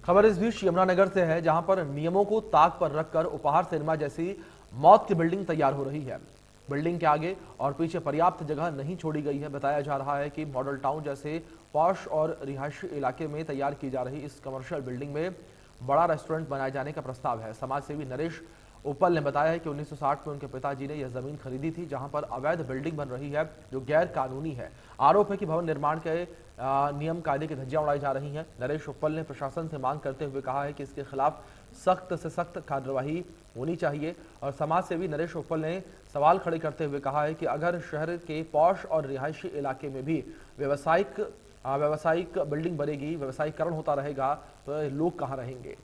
खबर इस बीच यमुनानगर से है, जहां पर नियमों को ताक पर रखकर उपहार सिनेमा जैसी मौत की बिल्डिंग तैयार हो रही है। बिल्डिंग के आगे और पीछे पर्याप्त जगह नहीं छोड़ी गई है। बताया जा रहा है कि मॉडल टाउन जैसे पॉश और रिहायशी इलाके में तैयार की जा रही इस कमर्शियल बिल्डिंग में बड़ा रेस्टोरेंट बनाए जाने का प्रस्ताव है। समाज सेवी नरेश उपल ने बताया है कि 1960 में उनके पिताजी ने यह जमीन खरीदी थी, जहां पर अवैध बिल्डिंग बन रही है जो गैर कानूनी है। आरोप है कि भवन निर्माण के नियम कायदे की धज्जियां उड़ाई जा रही हैं। नरेश उपल ने प्रशासन से मांग करते हुए कहा है कि इसके खिलाफ सख्त से सख्त कार्रवाई होनी चाहिए। और समाज सेवी नरेश उपल ने सवाल खड़े करते हुए कहा है कि अगर शहर के पॉश और रिहायशी इलाके में भी व्यावसायिक बिल्डिंग बनेगी, व्यावसायीकरण होता रहेगा, तो लोग कहाँ रहेंगे।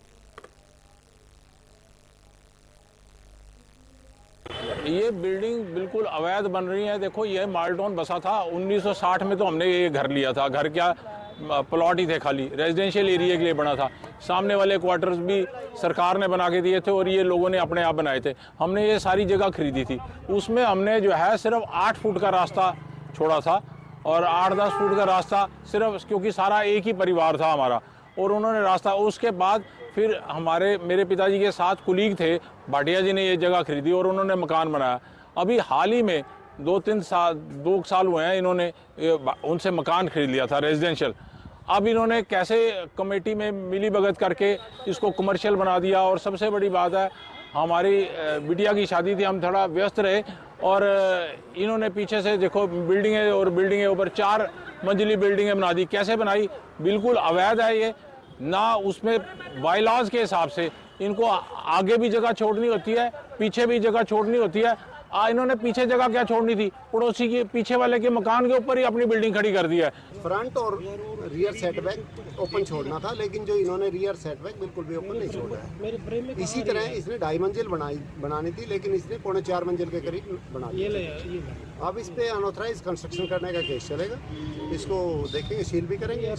ये बिल्डिंग बिल्कुल अवैध बन रही है। देखो, ये मालटाउन बसा था 1960 में, तो हमने ये घर लिया था। घर क्या, प्लॉट ही थे, खाली रेजिडेंशियल एरिया के लिए बना था। सामने वाले क्वार्टर्स भी सरकार ने बना के दिए थे और ये लोगों ने अपने आप बनाए थे। हमने ये सारी जगह खरीदी थी। उसमें हमने जो है सिर्फ 8 फुट का रास्ता छोड़ा था और 8-10 फुट का रास्ता सिर्फ, क्योंकि सारा एक ही परिवार था हमारा, और उन्होंने रास्ता, उसके बाद फिर मेरे पिताजी के साथ कुलीग थे, भाटिया जी ने ये जगह खरीदी और उन्होंने मकान बनाया। अभी हाल ही में 2 साल हुए हैं, इन्होंने उनसे मकान खरीद लिया था रेजिडेंशियल। अब इन्होंने कैसे कमेटी में मिली भगत करके इसको कमर्शियल बना दिया। और सबसे बड़ी बात है, हमारी बिटिया की शादी थी, हम थोड़ा व्यस्त रहे और इन्होंने पीछे से देखो बिल्डिंगें और बिल्डिंगें ऊपर 4 मंजिली बिल्डिंगें बना दी। कैसे बनाई? बिल्कुल अवैध है ये ना। उसमें बायलॉज के हिसाब से इनको आगे भी जगह छोड़नी होती है, पीछे भी जगह छोड़नी होती है। इन्होंने पीछे जगह क्या छोड़नी थी? पड़ोसी के पीछे वाले के मकान के ऊपर ही अपनी बिल्डिंग खड़ी कर दी है। फ्रंट और रियर सेटबैक ओपन छोड़ना था, लेकिन जो इन्होंने रियर सेटबैक बिल्कुल भी ओपन नहीं छोड़ा है। इसी तरह इसने 2.5 मंजिल बनानी थी, लेकिन इसने 3.25 मंजिल के करीब बना दिया। अब इस पे अनऑथराइज कंस्ट्रक्शन करने का केस चलेगा। इसको देखेंगे, सील भी करेंगे।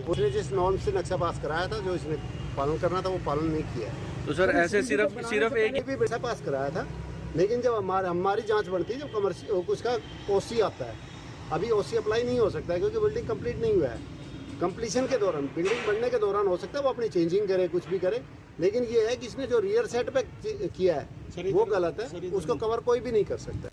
उसने जिस नॉर्म से नक्शा पास कराया था, जो इसने पालन करना था, वो पालन नहीं किया। तो सर ऐसे सिर्फ एक भी नक्शा पास कराया था, लेकिन जब हमारी जांच बढ़ती है, जब कमर्शियल उसका ओसी आता है, अभी ओसी अप्लाई नहीं हो सकता है क्योंकि बिल्डिंग कंप्लीट नहीं हुआ है। कंप्लीशन के दौरान, बिल्डिंग बनने के दौरान हो सकता है वो अपनी चेंजिंग करे, कुछ भी करे, लेकिन ये है कि इसने जो रियर सेटबैक किया है वो गलत है, उसको कवर कोई भी नहीं कर सकता।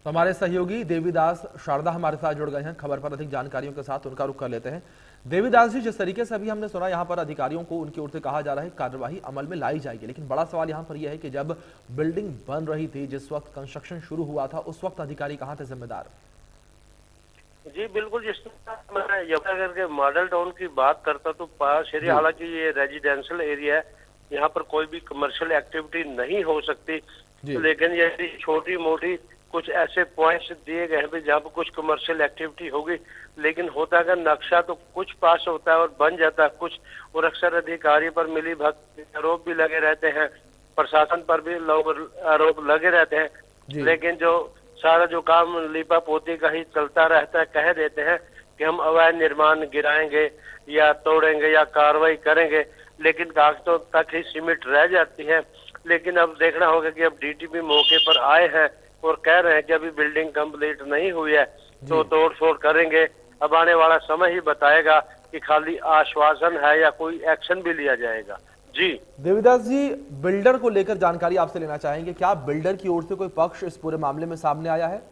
तो हमारे सहयोगी देवीदास शारदा हमारे साथ जुड़ गए हैं। खबर पर अधिक जानकारियों के साथ उनका रुख कर लेते हैं। देवीदास जी, जिस तरीके से अभी हमने सुना, यहाँ पर अधिकारियों को उनकी ओर से कहा जा रहा है कार्यवाही अमल में लाई जाएगी, लेकिन बड़ा सवाल यहाँ पर यह है कि जब बिल्डिंग बन रही थी, जिस वक्त कंस्ट्रक्शन शुरू हुआ था, उस वक्त अधिकारी कहाँ थे जिम्मेदार? जी बिल्कुल, जिस मैं यमुनानगर के मॉडल टाउन की बात करता तो पास एरिया, हालांकि ये रेजिडेंशियल एरिया है, यहाँ पर कोई भी कमर्शियल एक्टिविटी नहीं हो सकती, लेकिन यदि छोटी मोटी कुछ ऐसे पॉइंट्स दिए गए हैं जहाँ पर कुछ कमर्शियल एक्टिविटी होगी, लेकिन होता है नक्शा तो कुछ पास होता है और बन जाता है कुछ, और अक्सर अधिकारी पर मिली भगत आरोप भी लगे रहते हैं, प्रशासन पर भी आरोप लगे रहते हैं, लेकिन जो सारा जो काम लीपा पोती का ही चलता रहता है। कह देते हैं कि हम अवैध निर्माण गिराएंगे या तोड़ेंगे या कार्रवाई करेंगे, लेकिन कागजों तक ही सीमित रह जाती है। लेकिन अब देखना होगा कि अब डीटीपी मौके पर आए हैं और कह रहे हैं कि अभी बिल्डिंग कंप्लीट नहीं हुई है तो तोड़ फोड़ करेंगे। अब आने वाला समय ही बताएगा कि खाली आश्वासन है या कोई एक्शन भी लिया जाएगा। जी देवीदास जी, बिल्डर को लेकर जानकारी आपसे लेना चाहेंगे। क्या बिल्डर की ओर से कोई पक्ष इस पूरे मामले में सामने आया है?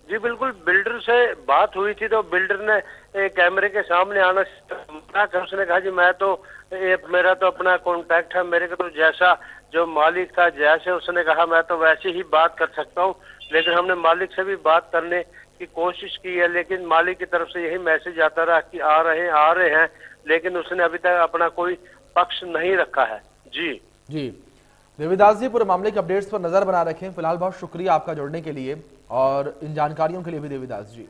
जी बिल्कुल, बिल्डर से बात हुई थी तो बिल्डर ने कैमरे के सामने आना कर, उसने कहा जी मैं तो मेरा तो अपना कॉन्टैक्ट है, मेरे को तो जैसा जो मालिक था, जैसे उसने कहा मैं तो वैसे ही बात कर सकता हूँ। लेकिन हमने मालिक से भी बात करने की कोशिश की है, लेकिन मालिक की तरफ से यही मैसेज आता रहा कि आ रहे हैं, लेकिन उसने अभी तक अपना कोई पक्ष नहीं रखा है। जी देवीदास जी, पूरे मामले के अपडेट्स पर नजर बना रखें। फिलहाल बहुत शुक्रिया आपका जुड़ने के लिए और इन जानकारियों के लिए भी देवीदास जी।